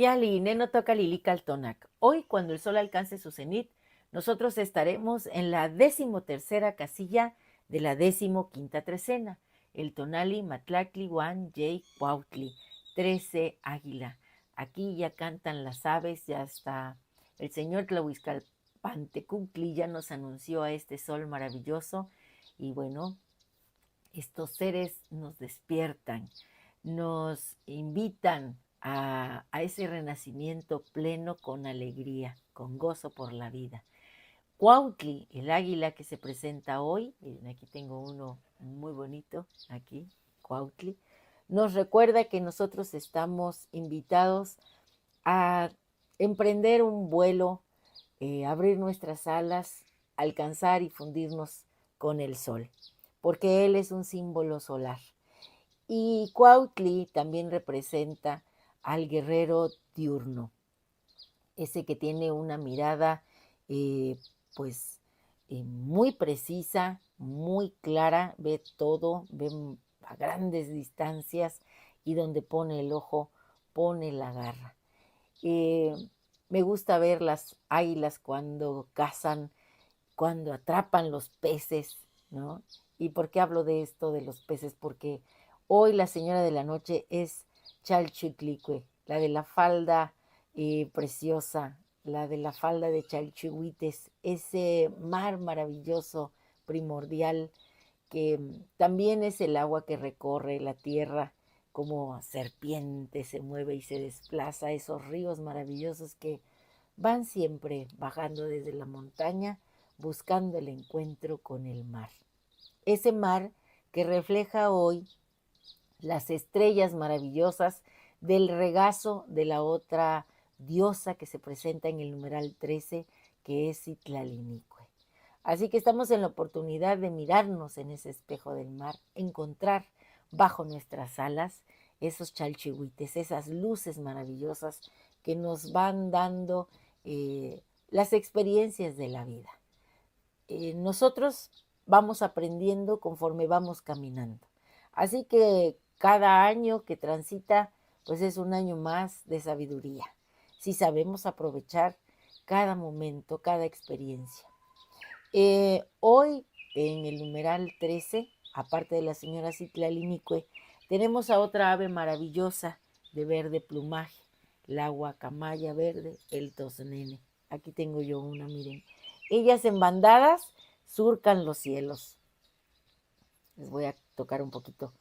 Piali, Neno toca Lilical Hoy, cuando el sol alcance su cenit, nosotros estaremos en la 13ª casilla de la 15ª trecena, el Tonali Matlacli Wan Jay Cuautli, 13 Águila. Aquí ya cantan las aves, ya está el señor Tlahuizcalpantecutli, ya nos anunció a este sol maravilloso y bueno, estos seres nos despiertan, nos invitan a ese renacimiento pleno con alegría, con gozo por la vida. Cuautli, el águila que se presenta hoy, miren, aquí tengo uno muy bonito, aquí, Cuautli, nos recuerda que nosotros estamos invitados a emprender un vuelo, abrir nuestras alas, alcanzar y fundirnos con el sol, porque él es un símbolo solar. Y Cuautli también representa al guerrero diurno, ese que tiene una mirada eh, pues muy precisa, muy clara, ve todo, ve a grandes distancias y donde pone el ojo, pone la garra. Eh, Me gusta ver las águilas cuando cazan, cuando atrapan los peces, ¿no? ¿Y por qué hablo de esto de los peces? Porque hoy la señora de la noche es Chalchutlicue, la de la falda preciosa, la de la falda de Chalchihuites, ese mar maravilloso, primordial, que también es el agua que recorre la tierra, como serpiente se mueve y se desplaza, esos ríos maravillosos que van siempre bajando desde la montaña buscando el encuentro con el mar. Ese mar que refleja hoy las estrellas maravillosas del regazo de la otra diosa que se presenta en el numeral 13, que es Citlalinicue. Así que estamos en la oportunidad de mirarnos en ese espejo del mar, encontrar bajo nuestras alas esos chalchihuites, esas luces maravillosas que nos van dando las experiencias de la vida. Nosotros vamos aprendiendo conforme vamos caminando. Así que cada año que transita, pues es un año más de sabiduría, si sabemos aprovechar cada momento, cada experiencia. Hoy, en el numeral 13, aparte de la señora Citlalinicue, tenemos a otra ave maravillosa de verde plumaje, la guacamaya verde, el tosnene. Aquí tengo yo una, miren. Ellas en bandadas surcan los cielos. Les voy a tocar un poquito.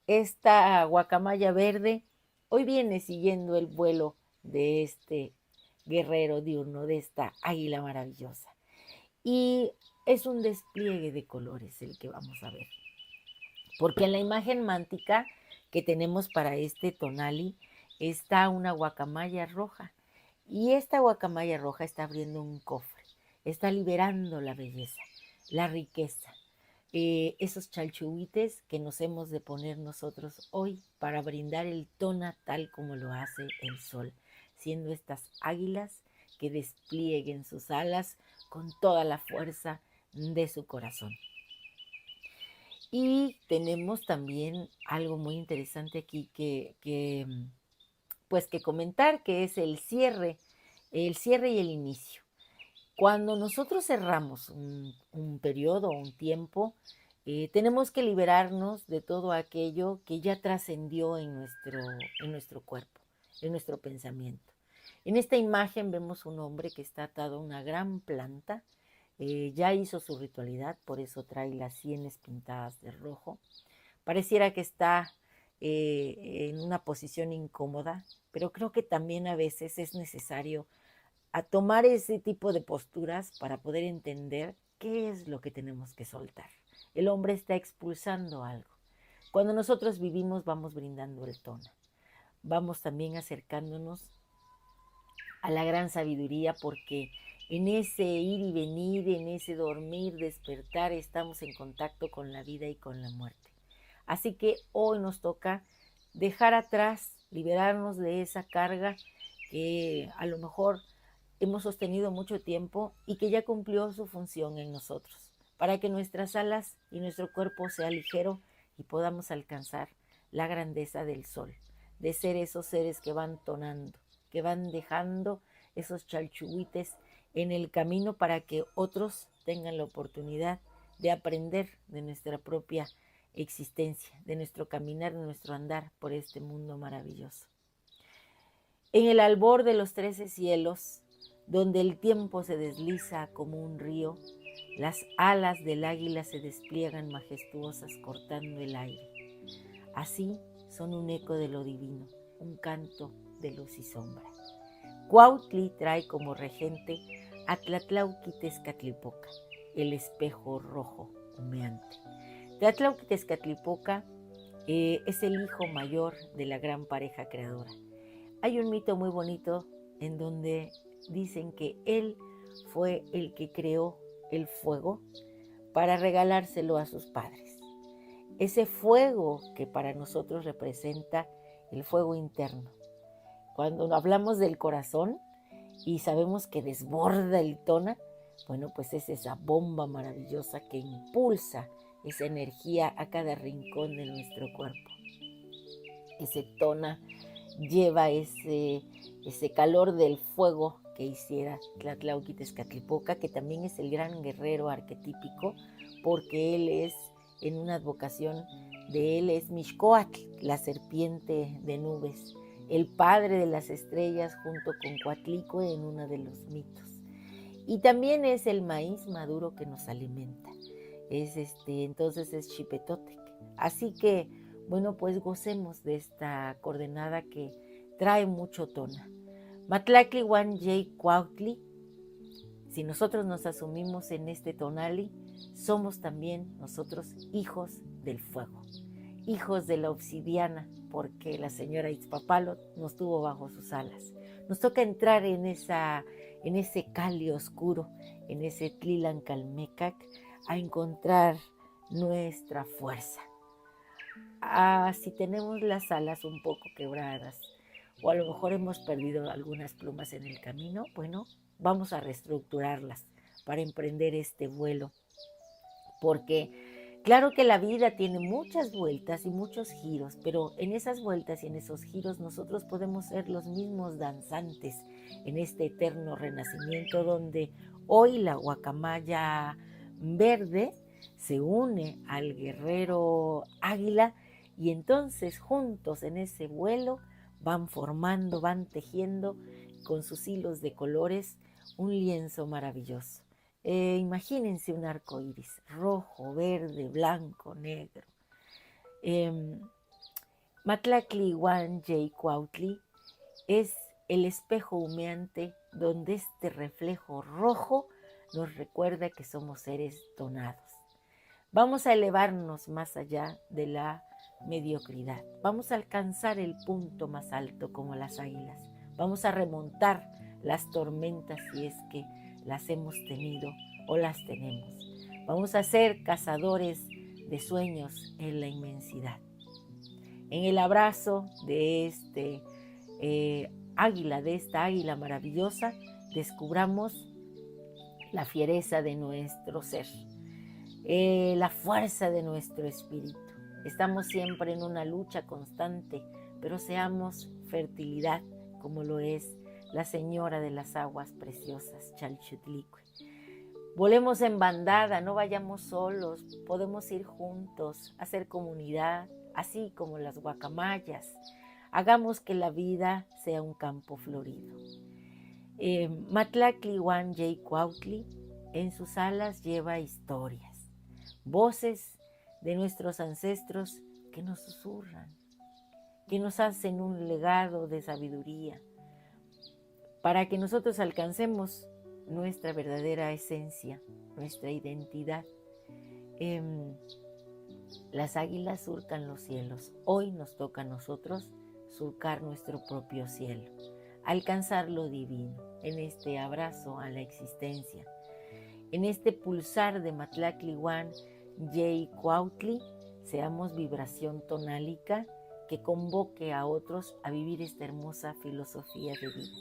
Esta guacamaya verde hoy viene siguiendo el vuelo de este guerrero diurno, de esta águila maravillosa. Y es un despliegue de colores el que vamos a ver. Porque en la imagen mántica que tenemos para este tonali está una guacamaya roja. Y esta guacamaya roja está abriendo un cofre, está liberando la belleza, la riqueza, esos chalchuhuites que nos hemos de poner nosotros hoy para brindar el tona tal como lo hace el sol, siendo estas águilas que desplieguen sus alas con toda la fuerza de su corazón. Y tenemos también algo muy interesante aquí pues que comentar, que es el cierre y el inicio. Cuando nosotros cerramos un periodo, un tiempo, tenemos que liberarnos de todo aquello que ya trascendió en nuestro cuerpo, en nuestro pensamiento. En esta imagen vemos un hombre que está atado a una gran planta, ya hizo su ritualidad, por eso trae las sienes pintadas de rojo. Pareciera que está en una posición incómoda, pero creo que también a veces es necesario a tomar ese tipo de posturas para poder entender qué es lo que tenemos que soltar. El hombre está expulsando algo. Cuando nosotros vivimos vamos brindando el tono. Vamos también acercándonos a la gran sabiduría porque en ese ir y venir, en ese dormir, despertar, estamos en contacto con la vida y con la muerte. Así que hoy nos toca dejar atrás, liberarnos de esa carga que a lo mejor hemos sostenido mucho tiempo y que ya cumplió su función en nosotros, para que nuestras alas y nuestro cuerpo sea ligero y podamos alcanzar la grandeza del sol, de ser esos seres que van tonando, que van dejando esos chalchuhuites en el camino para que otros tengan la oportunidad de aprender de nuestra propia existencia, de nuestro caminar, de nuestro andar por este mundo maravilloso. En el albor de los 13 cielos, donde el tiempo se desliza como un río, las alas del águila se despliegan majestuosas cortando el aire. Así son un eco de lo divino, un canto de luz y sombra. Cuautli trae como regente a Tlatlauquitezcatlipoca, el espejo rojo humeante. Tlatlauquitezcatlipoca es el hijo mayor de la gran pareja creadora. Hay un mito muy bonito en donde dicen que él fue el que creó el fuego para regalárselo a sus padres. Ese fuego que para nosotros representa el fuego interno. Cuando hablamos del corazón y sabemos que desborda el tona, bueno, pues es esa bomba maravillosa que impulsa esa energía a cada rincón de nuestro cuerpo. Ese tona lleva ese calor del fuego que hiciera Tlatlauquitezcatlipoca, que también es el gran guerrero arquetípico, porque él es, en una advocación de él, es Mixcoatl, la serpiente de nubes, el padre de las estrellas junto con Coatlicue en uno de los mitos. Y también es el maíz maduro que nos alimenta. Entonces es Xipetotec. Así que, bueno, pues gocemos de esta coordenada que trae mucho tona. Matlacli Wan Yei Cuautli, si nosotros nos asumimos en este tonali, somos también nosotros hijos del fuego, hijos de la obsidiana, porque la señora Itzpapalot nos tuvo bajo sus alas. Nos toca entrar en ese cali oscuro, en ese Tlilancalmecac, a encontrar nuestra fuerza. Si tenemos las alas un poco quebradas o a lo mejor hemos perdido algunas plumas en el camino, bueno, vamos a reestructurarlas para emprender este vuelo, porque claro que la vida tiene muchas vueltas y muchos giros, pero en esas vueltas y en esos giros nosotros podemos ser los mismos danzantes en este eterno renacimiento donde hoy la guacamaya verde se une al guerrero águila y entonces juntos en ese vuelo van formando, van tejiendo con sus hilos de colores un lienzo maravilloso. Imagínense un arco iris, rojo, verde, blanco, negro. Matlacli Wan Yei Cuautli es el espejo humeante donde este reflejo rojo nos recuerda que somos seres donados. Vamos a elevarnos más allá de la mediocridad. Vamos a alcanzar el punto más alto como las águilas. Vamos a remontar las tormentas si es que las hemos tenido o las tenemos. Vamos a ser cazadores de sueños en la inmensidad. En el abrazo de águila, de esta águila maravillosa, descubramos la fiereza de nuestro ser, la fuerza de nuestro espíritu. Estamos siempre en una lucha constante, pero seamos fertilidad como lo es la señora de las aguas preciosas, Chalchutlicue. Volemos en bandada, no vayamos solos, podemos ir juntos, hacer comunidad, así como las guacamayas. Hagamos que la vida sea un campo florido. Matlacli Wan Yei Cuautli en sus alas lleva historias, voces de nuestros ancestros que nos susurran, que nos hacen un legado de sabiduría, para que nosotros alcancemos nuestra verdadera esencia, nuestra identidad. Las águilas surcan los cielos. Hoy nos toca a nosotros surcar nuestro propio cielo, alcanzar lo divino en este abrazo a la existencia, en este pulsar de Matlacli Wan Yei Cuautli. Seamos vibración tonálica que convoque a otros a vivir esta hermosa filosofía de vida.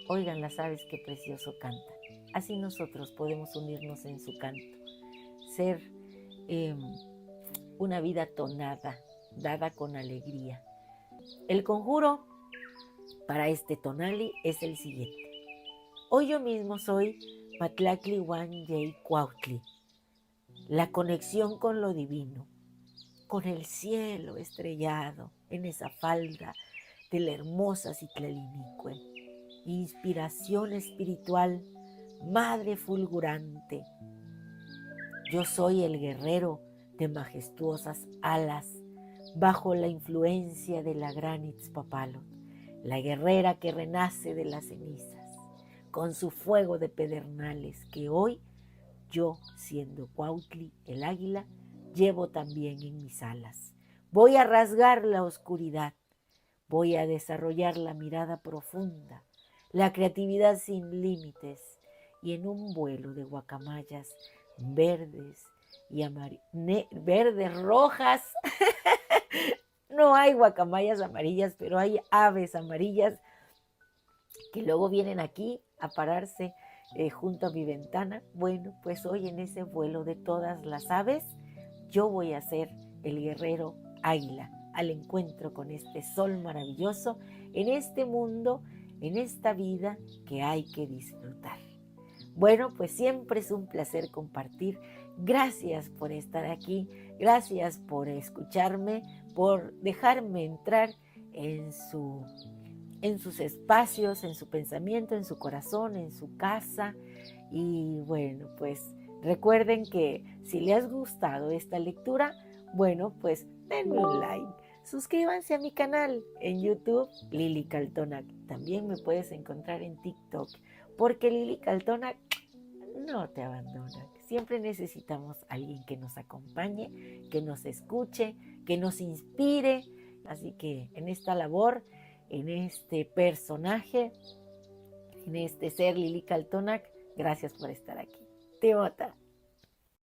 Oigan las aves qué precioso cantan. Así nosotros podemos unirnos en su canto, ser una vida tonada, dada con alegría. El conjuro para este tonali es el siguiente. Hoy yo mismo soy Matlactli Huanyey Cuautli, la conexión con lo divino, con el cielo estrellado en esa falda de la hermosa Citlalinicue. Inspiración espiritual, madre fulgurante. Yo soy el guerrero de majestuosas alas bajo la influencia de la gran Itzpapalot, la guerrera que renace de las cenizas, con su fuego de pedernales que hoy yo, siendo Cuautli, el águila, llevo también en mis alas. Voy a rasgar la oscuridad, voy a desarrollar la mirada profunda, la creatividad sin límites y en un vuelo de guacamayas verdes y verdes, rojas. No hay guacamayas amarillas, pero hay aves amarillas que luego vienen aquí a pararse junto a mi ventana. Bueno, pues hoy en ese vuelo de todas las aves, yo voy a ser el guerrero águila al encuentro con este sol maravilloso en este mundo, en esta vida que hay que disfrutar. Bueno, pues siempre es un placer compartir. Gracias por estar aquí, gracias por escucharme, por dejarme entrar en sus espacios, en su pensamiento, en su corazón, en su casa. Y bueno, pues recuerden que si les ha gustado esta lectura, bueno, pues denme un like. Suscríbanse a mi canal en YouTube, Lili Caltonac. También me puedes encontrar en TikTok, porque Lili Caltonac no te abandona. Siempre necesitamos a alguien que nos acompañe, que nos escuche, que nos inspire. Así que en esta labor, en este personaje, en este ser Lili Caltonac, gracias por estar aquí. Te bota.